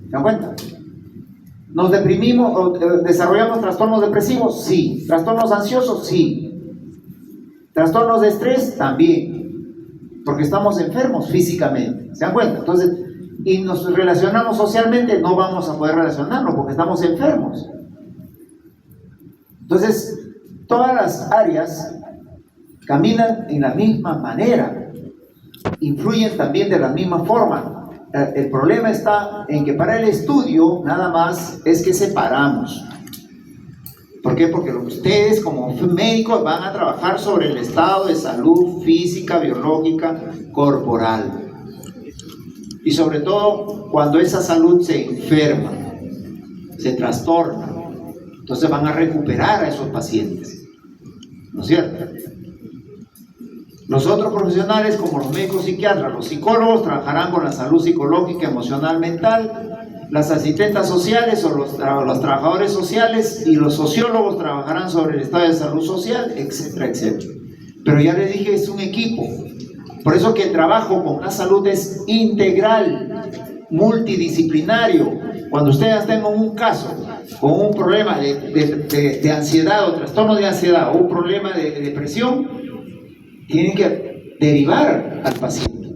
¿Se dan cuenta? ¿Nos deprimimos o desarrollamos trastornos depresivos? Sí. ¿Trastornos ansiosos? Sí. ¿Trastornos de estrés? También. Porque estamos enfermos físicamente. ¿Se dan cuenta? Entonces, y nos relacionamos socialmente, no vamos a poder relacionarnos porque estamos enfermos. Entonces, todas las áreas caminan en la misma manera, influyen también de la misma forma. El problema está en que para el estudio nada más es que separamos. ¿Por qué? Porque ustedes como médicos van a trabajar sobre el estado de salud física, biológica, corporal. Y sobre todo cuando esa salud se enferma, se trastorna. Entonces van a recuperar a esos pacientes. ¿No es cierto? Los otros profesionales, como los médicos psiquiatras, los psicólogos, trabajarán con la salud psicológica, emocional, mental. Las asistentas sociales o los trabajadores sociales y los sociólogos trabajarán sobre el estado de salud social, etcétera, etcétera. Pero ya les dije, es un equipo. Por eso que el trabajo con la salud es integral, multidisciplinario. Cuando ustedes tengan un caso con un problema de ansiedad o trastorno de ansiedad o un problema de depresión, tienen que derivar al paciente.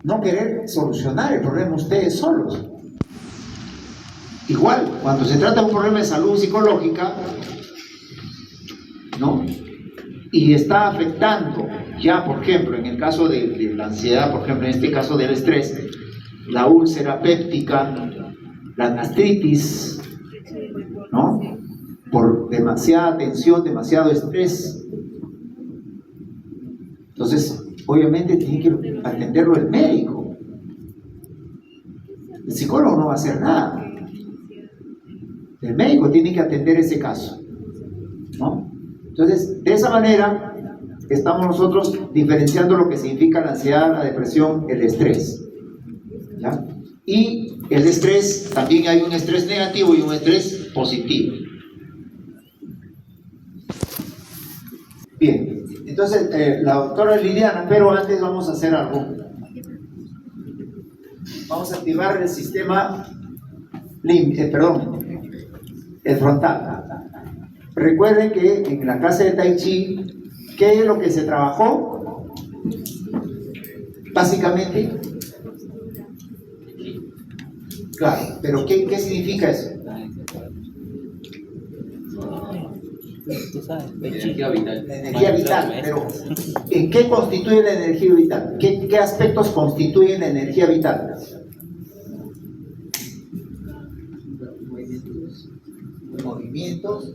No querer solucionar el problema ustedes solos. Igual, cuando se trata de un problema de salud psicológica, ¿no? Y está afectando ya, por ejemplo, en el caso de la ansiedad, por ejemplo, en este caso del estrés, la úlcera péptica, la gastritis, ¿no? Por demasiada tensión, demasiado estrés. Entonces, obviamente tiene que atenderlo el médico. El psicólogo no va a hacer nada. El médico tiene que atender ese caso, ¿no? Entonces, de esa manera, estamos nosotros diferenciando lo que significa la ansiedad, la depresión, el estrés, ¿ya? Y el estrés, también hay un estrés negativo y un estrés positivo. Bien, entonces la doctora Liliana, pero antes vamos a hacer algo. Vamos a activar el sistema el frontal. Recuerden que en la clase de Tai Chi, ¿qué es lo que se trabajó? Básicamente, claro, pero ¿qué significa eso? Energía vital. La energía vital, pero ¿en qué constituye la energía vital? ¿Qué aspectos constituyen la energía vital? Movimientos,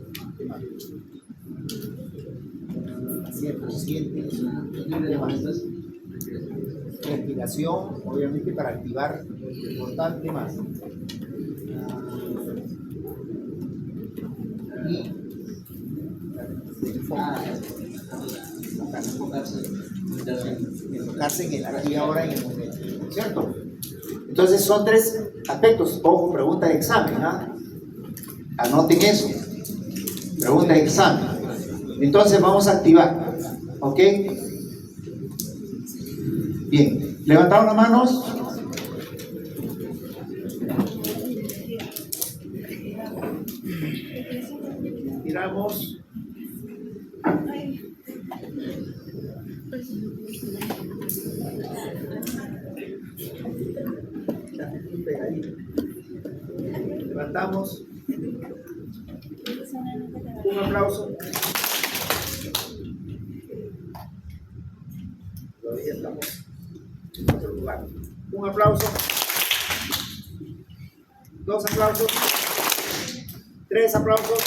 respiración, obviamente para activar el frontal, ¿qué más? Y enfocarse en el aquí y ahora en el momento, ¿cierto? Entonces son tres aspectos. Ojo, pregunta de examen, ¿ah? Anoten eso, pregunta de examen. Entonces vamos a activar, ¿ok? Bien, levantaron las manos. Tiramos. Levantamos. Un aplauso. Todavía estamos en otro lugar. Un aplauso. Dos aplausos. Tres aplausos.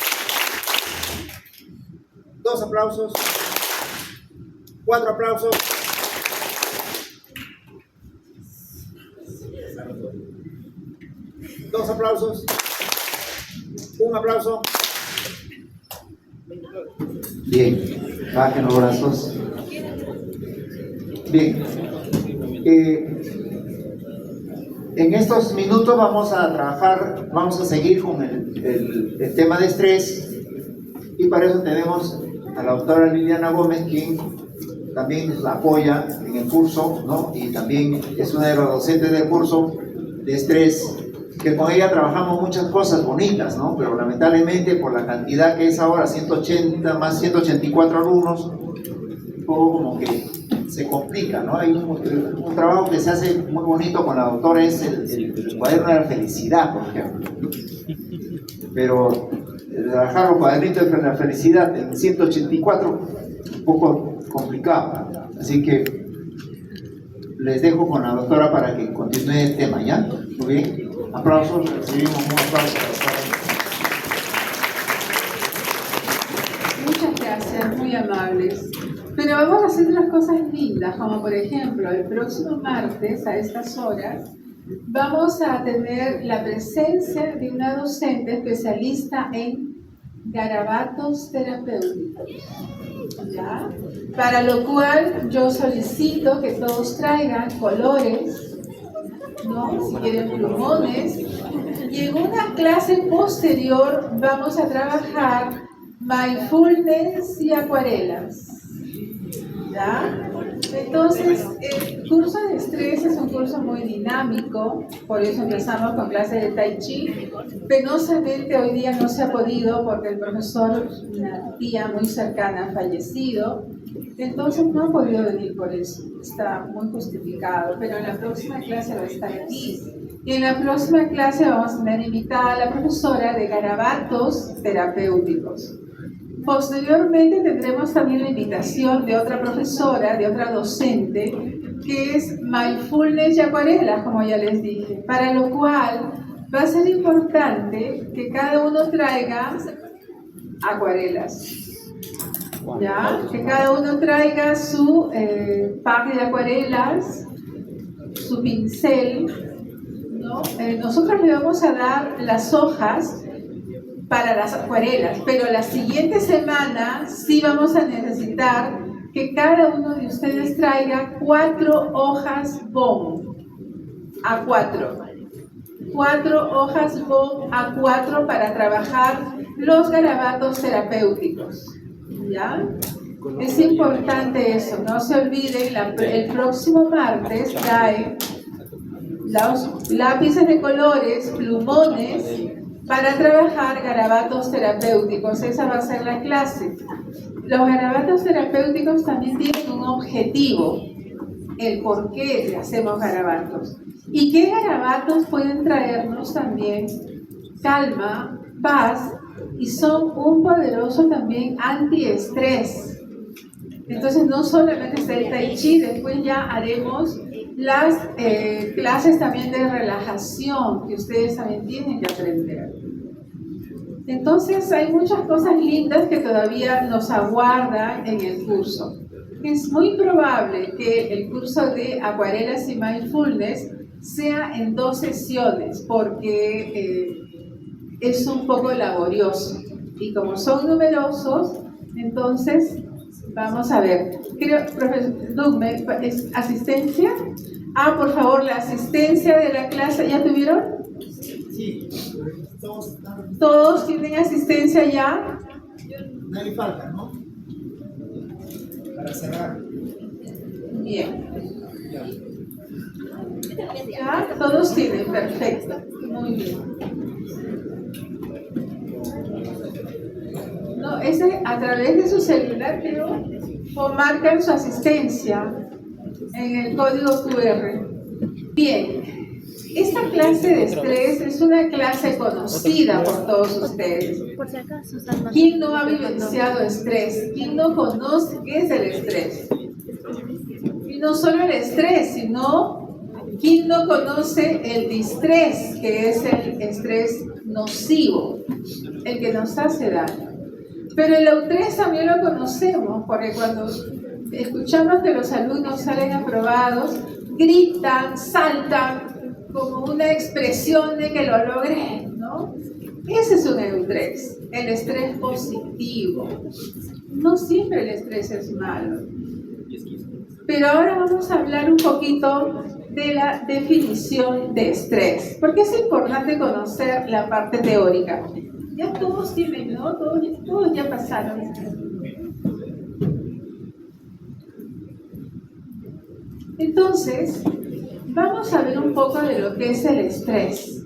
Dos aplausos. Cuatro aplausos. Dos aplausos. Un aplauso. Bien, bajen los brazos. Bien. En estos minutos vamos a trabajar, vamos a seguir con el tema de estrés, y para eso tenemos a la doctora Liliana Gómez, quien también nos apoya en el curso, ¿no? Y también es una de los docentes del curso. de estrés, que con ella trabajamos muchas cosas bonitas, ¿no? Pero lamentablemente por la cantidad que es ahora, 180 más 184 alumnos, un poco como que se complica, ¿no? Hay un trabajo que se hace muy bonito con la doctora, es el cuaderno de la felicidad, por ejemplo. Pero trabajar los cuadernitos de la felicidad en 184, un poco complicado. Así que les dejo con la doctora para que continúe el tema, ¿ya? Muy bien. Aplausos, recibimos un aplauso. Muchas gracias, muy amables. Pero vamos a hacer otras cosas lindas, como por ejemplo, el próximo martes a estas horas vamos a tener la presencia de una docente especialista en garabatos terapéuticos, ¿ya? Para lo cual yo solicito que todos traigan colores, ¿no? Si quieren plumones. Y en una clase posterior vamos a trabajar mindfulness y acuarelas, ¿ya? Entonces, el curso de estrés es un curso muy dinámico, por eso empezamos con clases de Tai Chi. Penosamente hoy día no se ha podido porque el profesor, una tía muy cercana, ha fallecido, entonces no ha podido venir por eso, está muy justificado, pero en la próxima clase va a estar aquí. Y en la próxima clase vamos a tener invitada a la profesora de garabatos terapéuticos. Posteriormente tendremos también la invitación de otra profesora, de otra docente, que es mindfulness y acuarelas, como ya les dije, para lo cual va a ser importante que cada uno traiga acuarelas, ¿ya? Que cada uno traiga su pack de acuarelas, su pincel, ¿no? Nosotros le vamos a dar las hojas para las acuarelas, pero la siguiente semana sí vamos a necesitar que cada uno de ustedes traiga 4 hojas BOM A4. 4 hojas BOM A4 para trabajar los garabatos terapéuticos, ¿ya? Es importante eso, no se olviden, el próximo martes trae los lápices de colores, plumones, para trabajar garabatos terapéuticos. Esa va a ser la clase. Los garabatos terapéuticos también tienen un objetivo, el por qué hacemos garabatos. Y qué garabatos pueden traernos también calma, paz, y son un poderoso también antiestrés. Entonces no solamente está el Tai Chi, después ya haremos las clases también de relajación que ustedes también tienen que aprender. Entonces hay muchas cosas lindas que todavía nos aguardan en el curso. Es muy probable que el curso de acuarelas y mindfulness sea en 2 sesiones porque es un poco laborioso y como son numerosos, entonces vamos a ver. Creo, profesor Dugme, ¿es asistencia? Por favor, la asistencia de la clase, ¿ya tuvieron? Sí. ¿Todos tienen asistencia ya? Nadie falta, ¿no? Para cerrar. Bien. ¿Ya? Todos tienen, perfecto. Muy bien. No, ese a través de su celular, creo, o marcan su asistencia en el código QR. Bien, esta clase de estrés es una clase conocida por todos ustedes. ¿Quién no ha vivenciado estrés? ¿Quién no conoce qué es el estrés? Y no solo el estrés, sino ¿quién no conoce el distrés, que es el estrés nocivo, el que nos hace daño? Pero el eustrés también lo conocemos, porque cuando escuchamos que los alumnos salen aprobados, gritan, saltan, como una expresión de que lo logré, ¿no? Ese es un eustrés, el estrés positivo. No siempre el estrés es malo. Pero ahora vamos a hablar un poquito de la definición de estrés, porque es importante conocer la parte teórica. Ya todos tienen, ¿no? Todos ya pasaron. Entonces, Vamos a ver un poco de lo que es el estrés.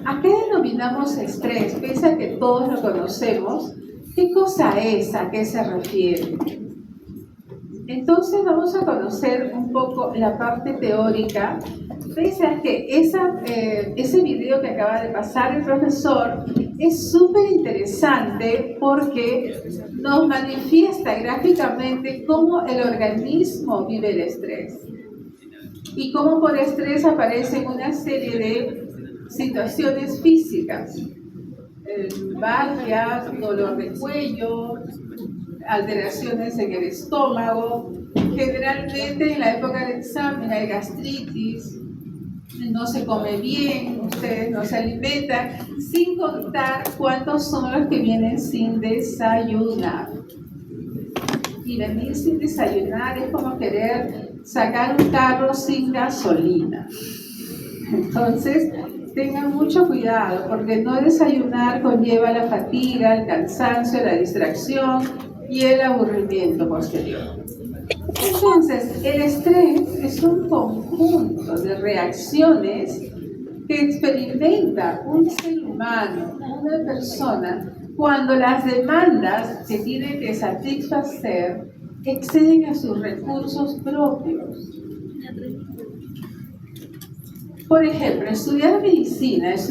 ¿A qué denominamos estrés? Pese a que todos lo conocemos, ¿qué cosa es? ¿A qué se refiere? Entonces vamos a conocer un poco la parte teórica. Pese a que ese video que acaba de pasar el profesor es súper interesante porque nos manifiesta gráficamente cómo el organismo vive el estrés y cómo por estrés aparecen una serie de situaciones físicas, lumbalgias, dolor de cuello, alteraciones en el estómago. Generalmente en la época de examen hay gastritis, no se come bien, ustedes no se alimentan, sin contar cuántos son los que vienen sin desayunar. Y venir sin desayunar es como querer sacar un carro sin gasolina. Entonces, tengan mucho cuidado, porque no desayunar conlleva la fatiga, el cansancio, la distracción y el aburrimiento posterior. Entonces, el estrés es un conjunto de reacciones que experimenta un ser humano, una persona, cuando las demandas que tiene que satisfacer exceden a sus recursos propios. Por ejemplo, estudiar medicina es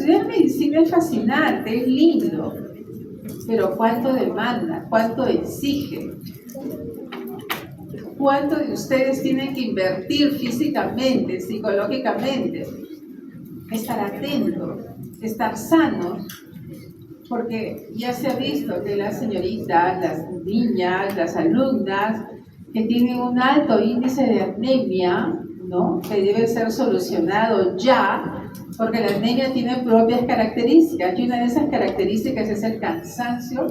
fascinante, es lindo, pero ¿cuánto demanda? ¿Cuánto exige? ¿Cuánto de ustedes tienen que invertir físicamente, psicológicamente? Estar atentos, estar sanos, porque ya se ha visto que las señoritas, las niñas, las alumnas que tienen un alto índice de anemia, ¿no?, que debe ser solucionado ya, porque la anemia tiene propias características, y una de esas características es el cansancio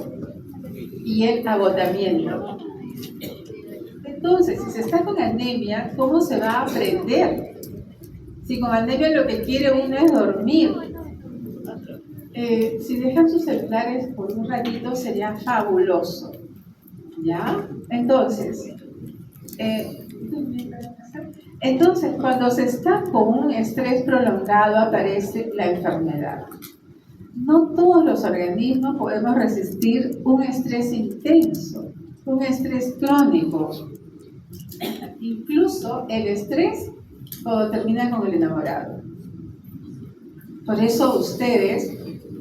y el agotamiento. Entonces, si se está con anemia, ¿cómo se va a aprender? Si con anemia lo que quiere uno es dormir. Si dejan sus celulares por un ratito sería fabuloso, ¿ya? Entonces, cuando se está con un estrés prolongado aparece la enfermedad. No todos los organismos podemos resistir un estrés intenso, un estrés crónico. Incluso el estrés cuando termina con el enamorado. Por eso ustedes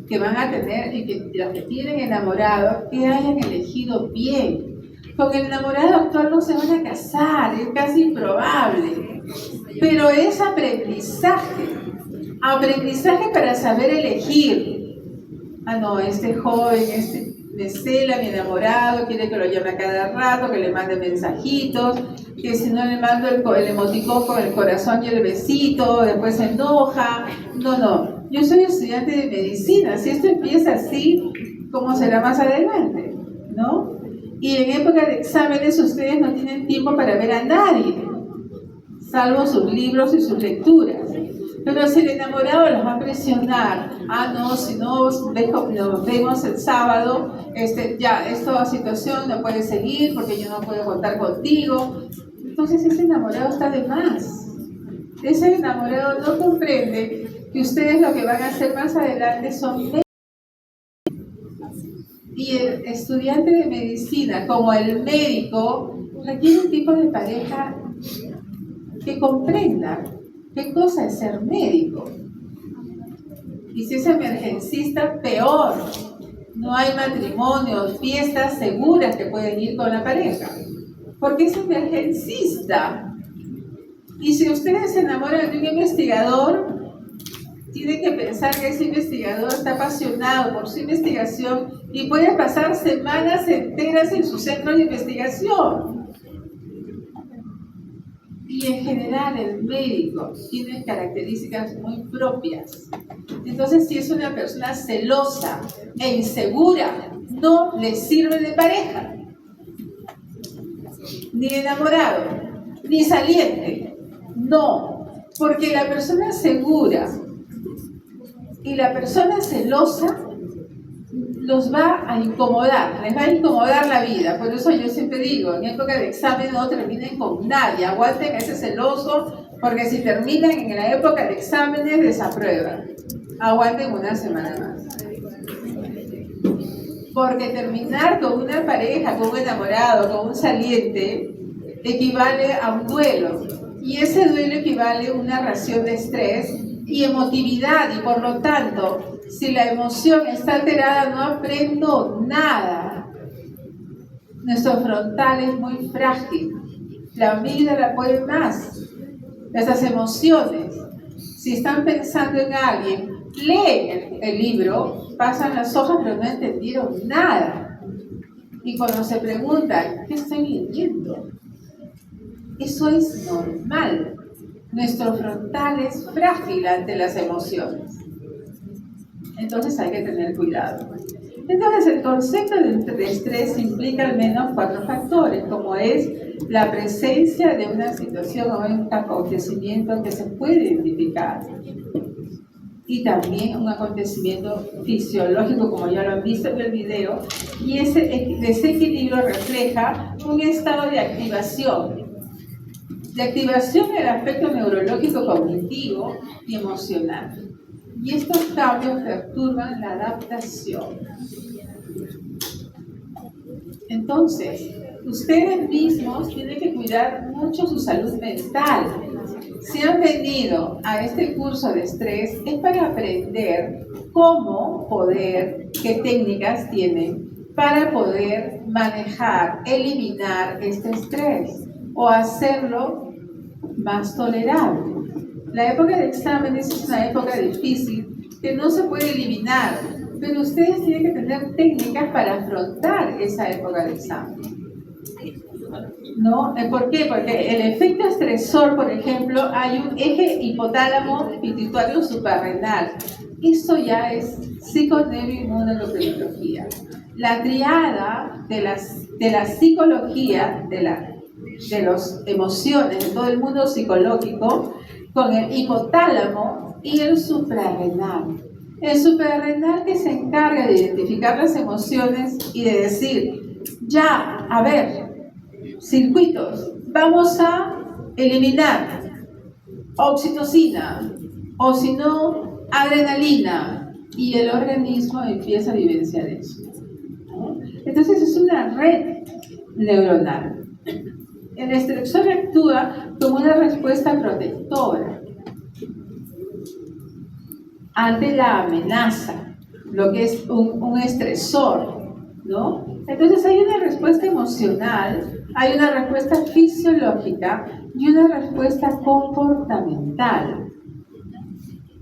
que van a tener y que los que tienen enamorado, que hayan elegido bien. Con el enamorado actual no se van a casar, es casi improbable. Pero es aprendizaje para saber elegir. Ah, no, este joven, me cela, mi enamorado, quiere que lo llame a cada rato, que le mande mensajitos, que si no le mando el emoticón con el corazón y el besito, después se enoja. No. Yo soy estudiante de medicina. Si esto empieza así, ¿cómo será más adelante? ¿No? Y en época de exámenes ustedes no tienen tiempo para ver a nadie, salvo sus libros y sus lecturas. Pero si el enamorado los va a presionar, no, si no nos vemos el sábado, esta situación no puede seguir porque yo no puedo contar contigo. Entonces ese enamorado está de más. Ese enamorado no comprende que ustedes lo que van a hacer más adelante son médicos. Y el estudiante de medicina, como el médico, requiere un tipo de pareja que comprenda qué cosa es ser médico. Y si es emergencista, peor. No hay matrimonios, fiestas seguras que pueden ir con la pareja, porque es emergencista. Y si ustedes se enamoran de un investigador, tienen que pensar que ese investigador está apasionado por su investigación y puede pasar semanas enteras en su centro de investigación. Y en general el médico tiene características muy propias. Entonces, si es una persona celosa e insegura, no le sirve de pareja, ni enamorado, ni saliente. No, porque la persona segura y la persona celosa los va a incomodar, les va a incomodar la vida. Por eso yo siempre digo, en época de examen no terminen con nadie, aguanten a ese celoso Porque si terminan en la época de exámenes, desaprueban. Aguanten una semana más. Porque terminar con una pareja, con un enamorado, con un saliente, equivale a un duelo. Y ese duelo equivale a una ración de estrés y emotividad. Y por lo tanto, si la emoción está alterada, no aprendo nada. Nuestro frontal es muy frágil. La amígdala puede más. Nuestras emociones. Si están pensando en alguien, leen el libro, pasan las hojas, pero no entendieron nada. Y cuando se preguntan, ¿qué estoy leyendo? Eso es normal. Nuestro frontal es frágil ante las emociones. Entonces hay que tener cuidado. Entonces el concepto de estrés implica al menos 4 factores, como es la presencia de una situación o un acontecimiento que se puede identificar, y también un acontecimiento fisiológico, como ya lo han visto en el video, y ese desequilibrio refleja un estado de activación en el aspecto neurológico, cognitivo y emocional. Y estos cambios perturban la adaptación. Entonces, ustedes mismos tienen que cuidar mucho su salud mental. Si han venido a este curso de estrés, es para aprender qué técnicas tienen para poder manejar, eliminar este estrés o hacerlo más tolerable. La época de exámenes es una época difícil que no se puede eliminar, pero ustedes tienen que tener técnicas para afrontar esa época de examen. ¿No? ¿Por qué? Porque el efecto estresor, por ejemplo, hay un eje hipotálamo pituitario suprarrenal. Eso ya es psiconeuroinmunología. La triada de la psicología, de las emociones, de todo el mundo psicológico, con el hipotálamo y el suprarrenal. El suprarrenal que se encarga de identificar las emociones y de decir, ya, a ver, circuitos, vamos a eliminar oxitocina o si no, adrenalina, y el organismo empieza a vivenciar eso. Entonces es una red neuronal. El estresor actúa como una respuesta protectora ante la amenaza, lo que es un estresor, ¿no? Entonces hay una respuesta emocional, hay una respuesta fisiológica y una respuesta comportamental.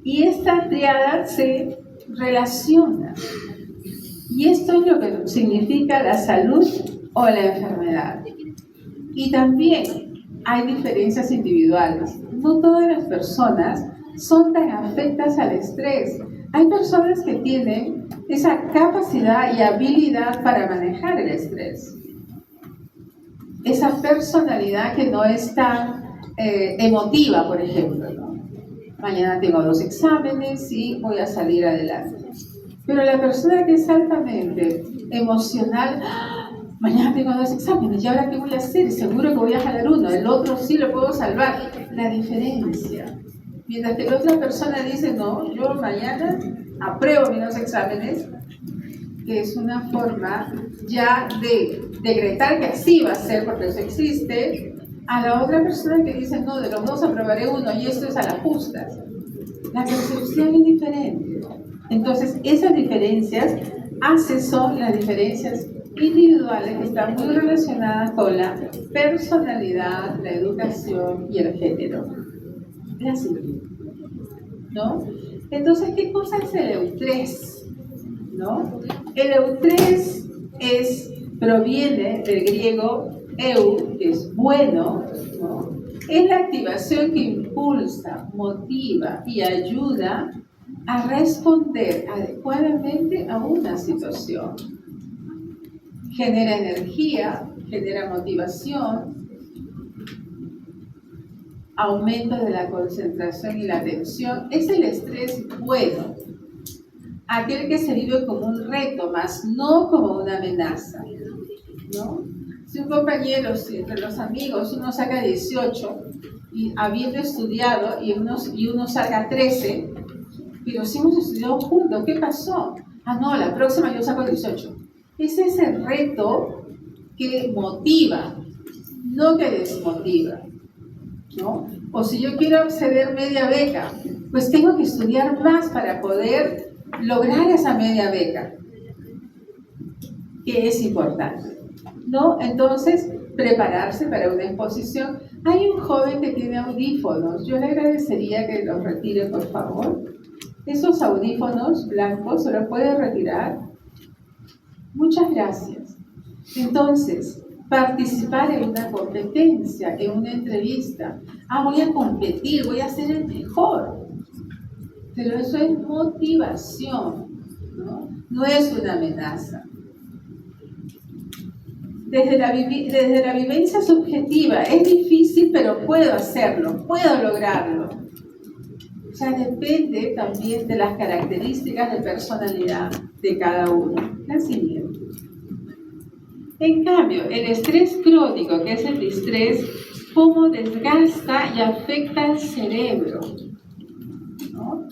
Y esta triada se relaciona. Y esto es lo que significa la salud o la enfermedad. Y también hay diferencias individuales. No todas las personas son tan afectas al estrés. Hay personas que tienen esa capacidad y habilidad para manejar el estrés. Esa personalidad que no es tan emotiva, por ejemplo, ¿no? Mañana tengo 2 exámenes y voy a salir adelante. Pero la persona que es altamente emocional, mañana tengo 2 exámenes, ¿y ahora qué voy a hacer? Seguro que voy a jalar uno, el otro sí lo puedo salvar. La diferencia. Mientras que la otra persona dice, no, yo mañana apruebo mis 2 exámenes, que es una forma ya de decretar que así va a ser porque eso existe, a la otra persona que dice, no, de los 2 aprobaré uno y esto es a las justas. La percepción es diferente. Entonces, esas diferencias son las diferencias individuales que están muy relacionadas con la personalidad, la educación y el género. Es así, ¿no? Entonces, ¿qué cosa es el eustrés? ¿No? El eustrés proviene del griego eu, que es bueno, ¿no? Es la activación que impulsa, motiva y ayuda a responder adecuadamente a una situación. Genera energía, genera motivación, aumento de la concentración y la atención. Es el estrés bueno, aquel que se vive como un reto, más no como una amenaza, ¿no? Si un compañero, entre los amigos, uno saca 18 y habiendo estudiado y uno saca 13, pero si hemos estudiado juntos, ¿qué pasó? Ah, no, la próxima yo saco 18. Ese es el reto que motiva, no que desmotiva, ¿no? O si yo quiero acceder media beca, pues tengo que estudiar más para poder lograr esa media beca, que es importante, ¿no? Entonces, prepararse para una exposición. Hay un joven que tiene audífonos, yo le agradecería que los retire, por favor. Esos audífonos blancos, ¿se los puede retirar? Muchas gracias. Entonces, participar en una competencia, en una entrevista. Ah, voy a competir, voy a ser el mejor. Pero eso es motivación, ¿no? No es una amenaza. Desde la vivencia subjetiva, es difícil, pero puedo hacerlo, puedo lograrlo. O sea, depende también de las características de personalidad de cada uno. La siguiente. En cambio, el estrés crónico, que es el distrés, cómo desgasta y afecta al cerebro, ¿no?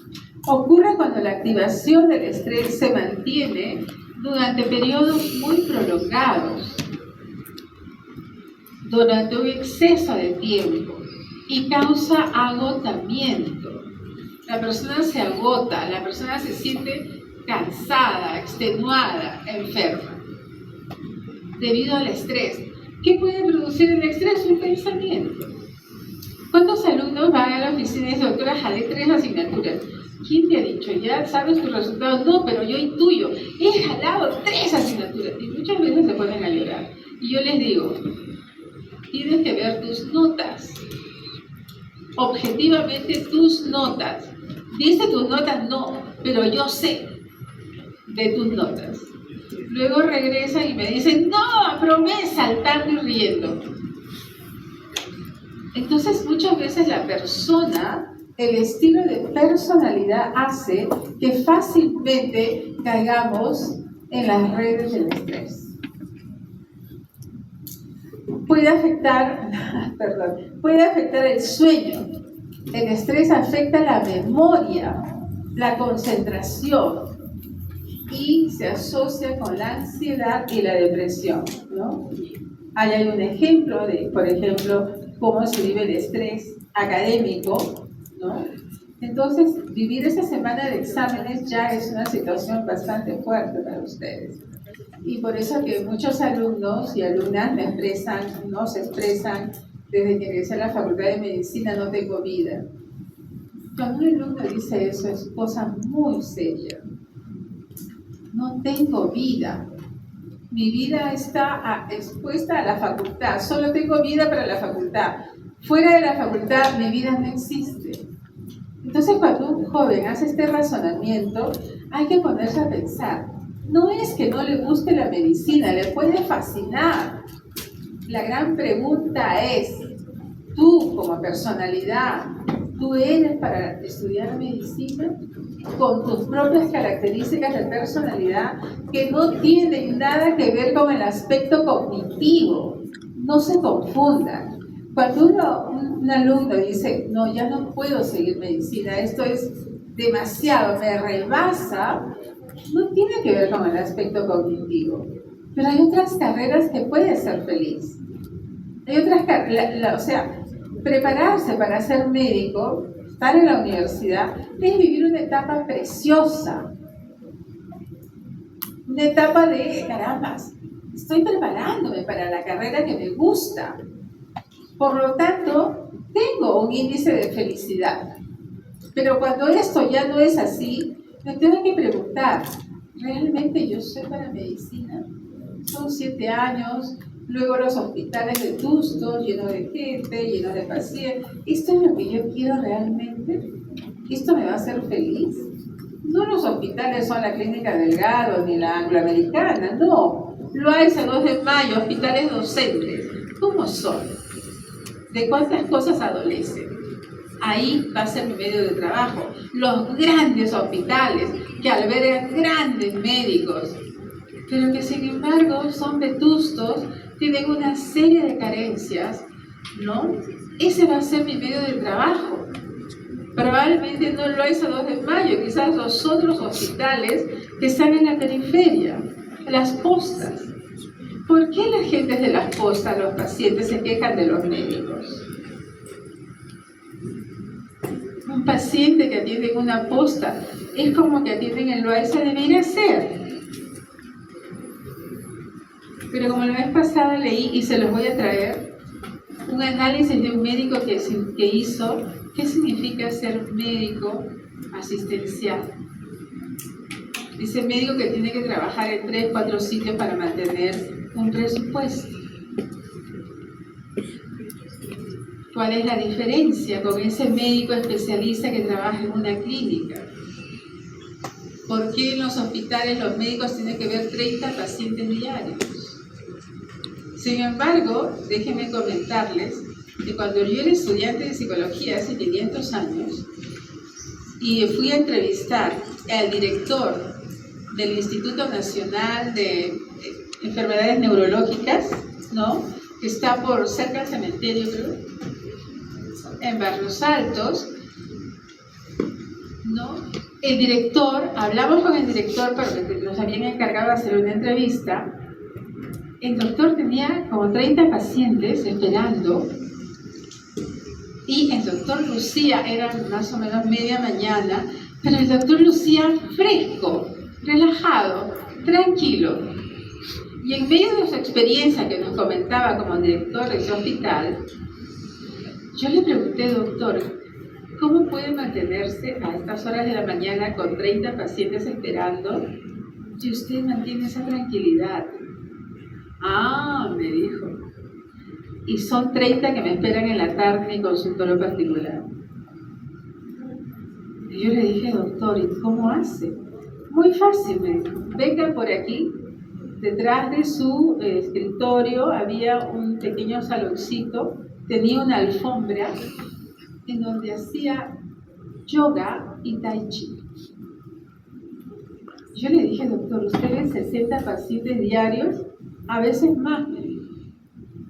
Ocurre cuando la activación del estrés se mantiene durante periodos muy prolongados, durante un exceso de tiempo y causa agotamiento. La persona se agota, la persona se siente cansada, extenuada, enferma, debido al estrés. ¿Qué puede producir el estrés? Un pensamiento. ¿Cuántos alumnos van a la oficina y dicen, doctora, jalé 3 asignaturas? ¿Quién te ha dicho? ¿Ya sabes tus resultados? No, pero yo intuyo. He jalado 3 asignaturas. Y muchas veces se ponen a llorar. Y yo les digo, tienes que ver tus notas. Objetivamente tus notas. ¿Viste tus notas? No, pero yo sé de tus notas. Luego regresan y me dicen, no, aprobé, saltando y riendo. Entonces, muchas veces la persona, el estilo de personalidad hace que fácilmente caigamos en las redes del estrés. Puede afectar el sueño. El estrés afecta la memoria, la concentración y se asocia con la ansiedad y la depresión, ¿no? Ahí hay un ejemplo de, por ejemplo, cómo se vive el estrés académico, ¿no? Entonces, vivir esa semana de exámenes ya es una situación bastante fuerte para ustedes. Y por eso que muchos alumnos y alumnas se expresan desde que ingresé a la Facultad de Medicina, no tengo vida. Cuando un alumno dice eso, es cosa muy seria. No tengo vida. Mi vida está expuesta a la facultad. Solo tengo vida para la facultad. Fuera de la facultad, mi vida no existe. Entonces, cuando un joven hace este razonamiento, hay que ponerse a pensar. No es que no le guste la medicina, le puede fascinar. La gran pregunta es, tú como personalidad, ¿tú eres para estudiar medicina? Con tus propias características de personalidad que no tienen nada que ver con el aspecto cognitivo. No se confundan. Cuando un alumno dice, no, ya no puedo seguir medicina, esto es demasiado, me rebasa, no tiene que ver con el aspecto cognitivo. Pero hay otras carreras que pueden ser feliz. Hay otras carreras, o sea, prepararse para ser médico, estar en la universidad, es vivir una etapa preciosa. Una etapa de, carambas, estoy preparándome para la carrera que me gusta. Por lo tanto, tengo un índice de felicidad. Pero cuando esto ya no es así, me tengo que preguntar, ¿realmente yo soy para medicina? Son 7 años, luego los hospitales vetustos, llenos de gente, llenos de pacientes. ¿Esto es lo que yo quiero realmente? ¿Esto me va a hacer feliz? No los hospitales son la Clínica Delgado ni la Angloamericana, no. Loaiza 2 de Mayo, hospitales docentes. ¿Cómo son? ¿De cuántas cosas adolecen? Ahí va a ser mi medio de trabajo. Los grandes hospitales que albergan grandes médicos, pero que sin embargo son vetustos, tienen una serie de carencias ¿no? Ese va a ser mi medio de trabajo. Probablemente no lo es a 2 de mayo, quizás los otros hospitales que están en la periferia, las postas. ¿Por qué la gente de las postas, los pacientes, se quejan de los médicos? Un paciente que atiende en una posta es como que atienden en Loaiza, debería ser. Pero como la vez pasada leí, y se los voy a traer, un análisis de un médico que hizo qué significa ser médico asistencial. Dice médico que tiene que trabajar en 3, 4 sitios para mantener un presupuesto. ¿Cuál es la diferencia con ese médico especialista que trabaja en una clínica? ¿Por qué en los hospitales los médicos tienen que ver 30 pacientes diarios? Sin embargo, déjenme comentarles que cuando yo era estudiante de psicología hace 500 años y fui a entrevistar al director del Instituto Nacional de Enfermedades Neurológicas, ¿no? Que está por cerca del cementerio, creo, en Barrios Altos, ¿no? El director, hablamos con el director porque nos habían encargado de hacer una entrevista. El doctor tenía como 30 pacientes esperando y el doctor lucía, era más o menos media mañana, pero el doctor lucía fresco, relajado, tranquilo. Y en medio de su experiencia que nos comentaba como director de ese hospital, yo le pregunté, doctor, ¿cómo puede mantenerse a estas horas de la mañana con 30 pacientes esperando si usted mantiene esa tranquilidad? Ah, me dijo. Y son 30 que me esperan en la tarde en mi consultorio particular. Y yo le dije, doctor, ¿y cómo hace? Muy fácil, me dijo. Venga por aquí. Detrás de su escritorio había un pequeño saloncito, tenía una alfombra en donde hacía yoga y tai chi. Yo le dije, doctor, usted ve 60 pacientes diarios, a veces más, me dijo.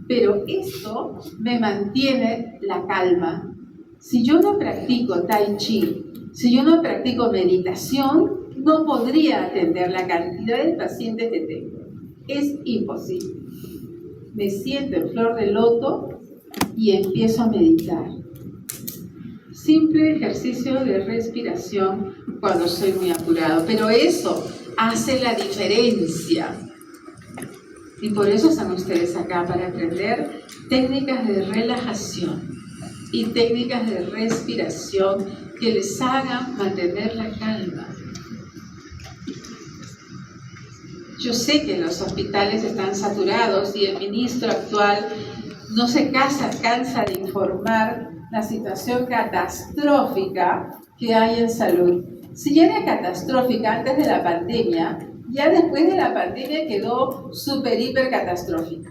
Pero esto me mantiene la calma. Si yo no practico tai chi, si yo no practico meditación, no podría atender la cantidad de pacientes que tengo. Es imposible. Me siento en flor de loto y empiezo a meditar. Simple ejercicio de respiración cuando soy muy apurado. Pero eso hace la diferencia. Y por eso están ustedes acá, para aprender técnicas de relajación y técnicas de respiración que les hagan mantener la calma. Yo sé que los hospitales están saturados y el ministro actual no se cansa de informar la situación catastrófica que hay en salud. Si ya era catastrófica antes de la pandemia, ya después de la pandemia quedó súper, hiper catastrófica.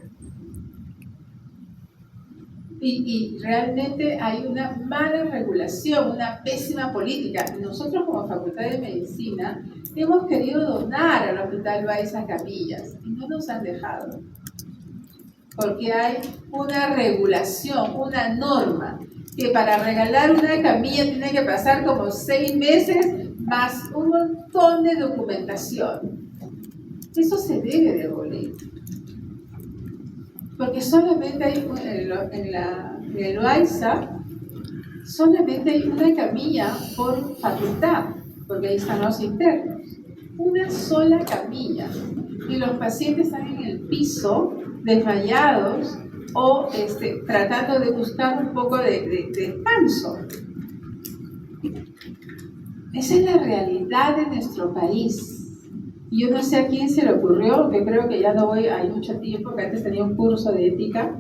Y realmente hay una mala regulación, una pésima política. Nosotros como Facultad de Medicina hemos querido donar al Hospital Loaiza capillas y no nos han dejado. Porque hay una regulación, una norma, que para regalar una camilla tiene que pasar como 6 meses más un montón de documentación. Eso se debe de abolir. Porque solamente hay, en el Loaiza, solamente hay una camilla por facultad, porque ahí están los internos. Una sola camilla. Y los pacientes están en el piso, desmayados, o tratando de buscar un poco de descanso. Esa es la realidad de nuestro país. Yo no sé a quién se le ocurrió, que creo que ya no voy, hay mucho tiempo, que antes tenía un curso de ética,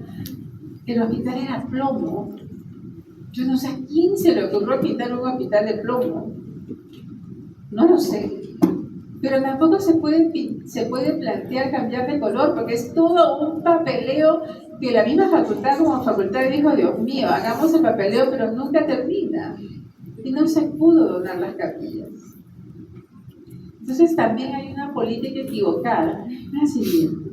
el hospital era plomo. Yo no sé a quién se le ocurrió quitar un hospital de plomo. No lo sé. Pero tampoco se puede plantear cambiar de color, porque es todo un papeleo que la misma facultad como facultad dijo, Dios mío, hagamos el papeleo, pero nunca termina. Y no se pudo donar las capillas. Entonces también hay una política equivocada. La siguiente.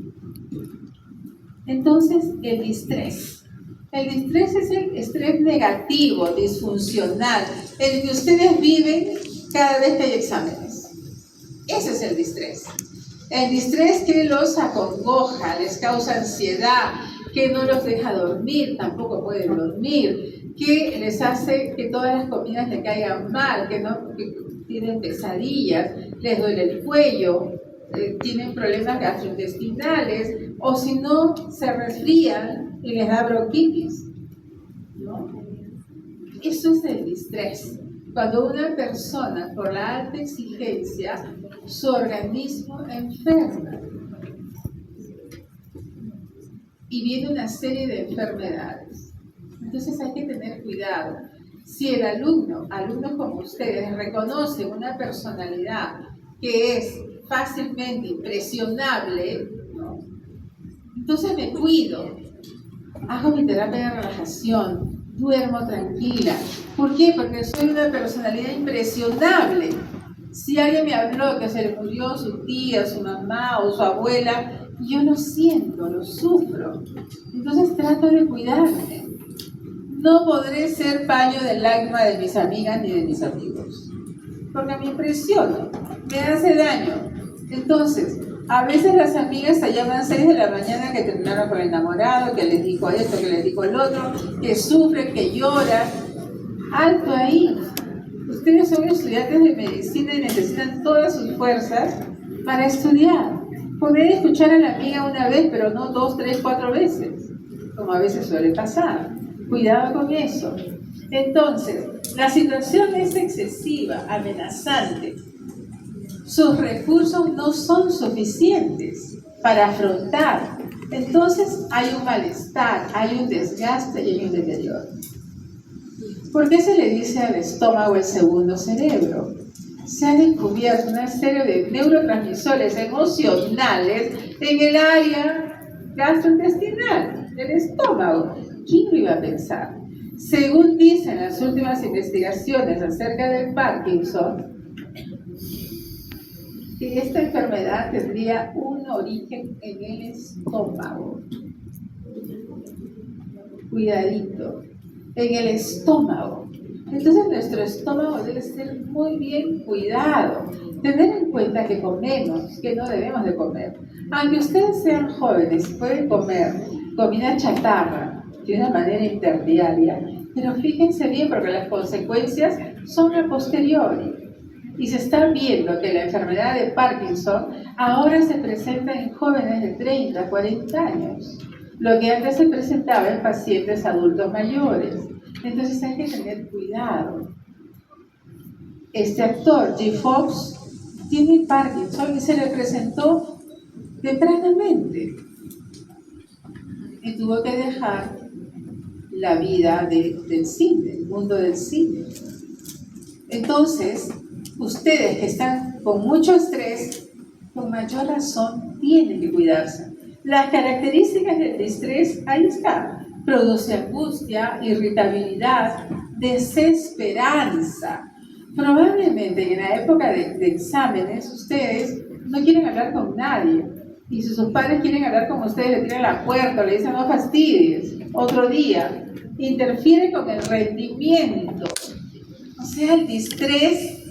Entonces, el distrés. El distrés es el estrés negativo, disfuncional, el que ustedes viven cada vez que hay exámenes. Ese es el distrés. El distrés que los acongoja, les causa ansiedad, que no los deja dormir, tampoco pueden dormir, que les hace que todas las comidas les caigan mal, que tienen pesadillas, les duele el cuello, tienen problemas gastrointestinales, o si no, se resfrían y les da bronquitis, ¿no? Eso es el distrés. Cuando una persona, por la alta exigencia, su organismo enferma y viene una serie de enfermedades. Entonces hay que tener cuidado. Si el alumnos como ustedes, reconocen una personalidad que es fácilmente impresionable, ¿no? Entonces me cuido, hago mi terapia de relajación, duermo tranquila. ¿Por qué? Porque soy una personalidad impresionable. Si alguien me habló que se le murió su tía, su mamá o su abuela, yo lo siento, lo sufro. Entonces trato de cuidarme. No podré ser paño de lágrima de mis amigas ni de mis amigos, porque me impresiono, me hace daño. Entonces, a veces las amigas se llaman 6 de la mañana que terminaron con el enamorado, que les dijo esto, que les dijo el otro, que sufren, que lloran. Alto ahí. Ustedes son estudiantes de medicina y necesitan todas sus fuerzas para estudiar. Poder escuchar a la amiga una vez, pero no 2, 3, 4 veces, como a veces suele pasar. Cuidado con eso. Entonces, la situación es excesiva, amenazante. Sus recursos no son suficientes para afrontar. Entonces, hay un malestar, hay un desgaste y hay un deterioro. ¿Por qué se le dice al estómago el segundo cerebro? Se ha descubierto una serie de neurotransmisores emocionales en el área gastrointestinal del estómago. ¿Quién lo iba a pensar? Según dicen las últimas investigaciones acerca del Parkinson, que esta enfermedad tendría un origen en el estómago. Cuidadito, en el estómago. Entonces nuestro estómago debe ser muy bien cuidado. Tener en cuenta que comemos, que no debemos de comer. Aunque ustedes sean jóvenes, pueden comer comida chatarra de una manera interdiaria, pero fíjense bien porque las consecuencias son a posteriori. Y se está viendo que la enfermedad de Parkinson ahora se presenta en jóvenes de 30, 40 años, lo que antes se presentaba en pacientes adultos mayores. Entonces hay que tener cuidado. Este actor, G. Fox, tiene Parkinson y se le presentó tempranamente. Y tuvo que dejar la vida del cine, el mundo del cine. Entonces, ustedes que están con mucho estrés, con mayor razón, tienen que cuidarse. Las características del estrés, ahí está. Produce angustia, irritabilidad, desesperanza. Probablemente en la época de exámenes, ustedes no quieren hablar con nadie. Y si sus padres quieren hablar con ustedes, le tiran la puerta, le dicen no fastidies, otro día. Interfiere con el rendimiento. O sea, el distrés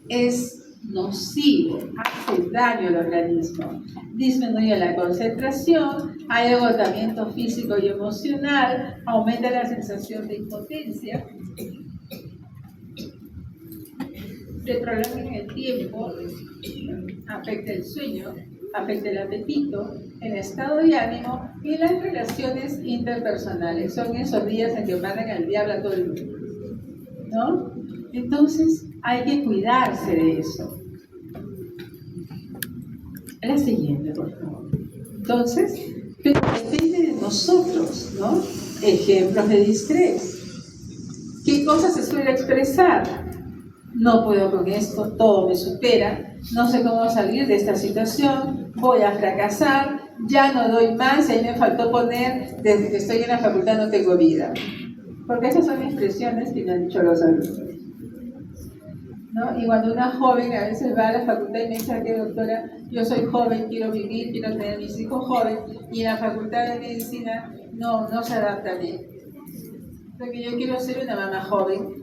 es nocivo, hace daño al organismo, disminuye la concentración, hay agotamiento físico y emocional, aumenta la sensación de impotencia, se prolonga en el tiempo, afecta el sueño, afecta el apetito, el estado de ánimo y las relaciones interpersonales. Son esos días en que mandan al diablo a todo el mundo, ¿no? Entonces hay que cuidarse de eso. La siguiente, por favor. Entonces, pero depende de nosotros, ¿no? Ejemplos de distrés. ¿Qué cosas se suele expresar? No puedo con esto, todo me supera, no sé cómo salir de esta situación, voy a fracasar, ya no doy más, y ahí me faltó poner, desde que estoy en la facultad no tengo vida. Porque esas son expresiones que me han dicho los alumnos, ¿no? Y cuando una joven a veces va a la facultad y me dice que doctora, yo soy joven, quiero vivir, quiero tener mis hijos jóvenes, y en la facultad de medicina no se adapta bien. Porque yo quiero ser una mamá joven.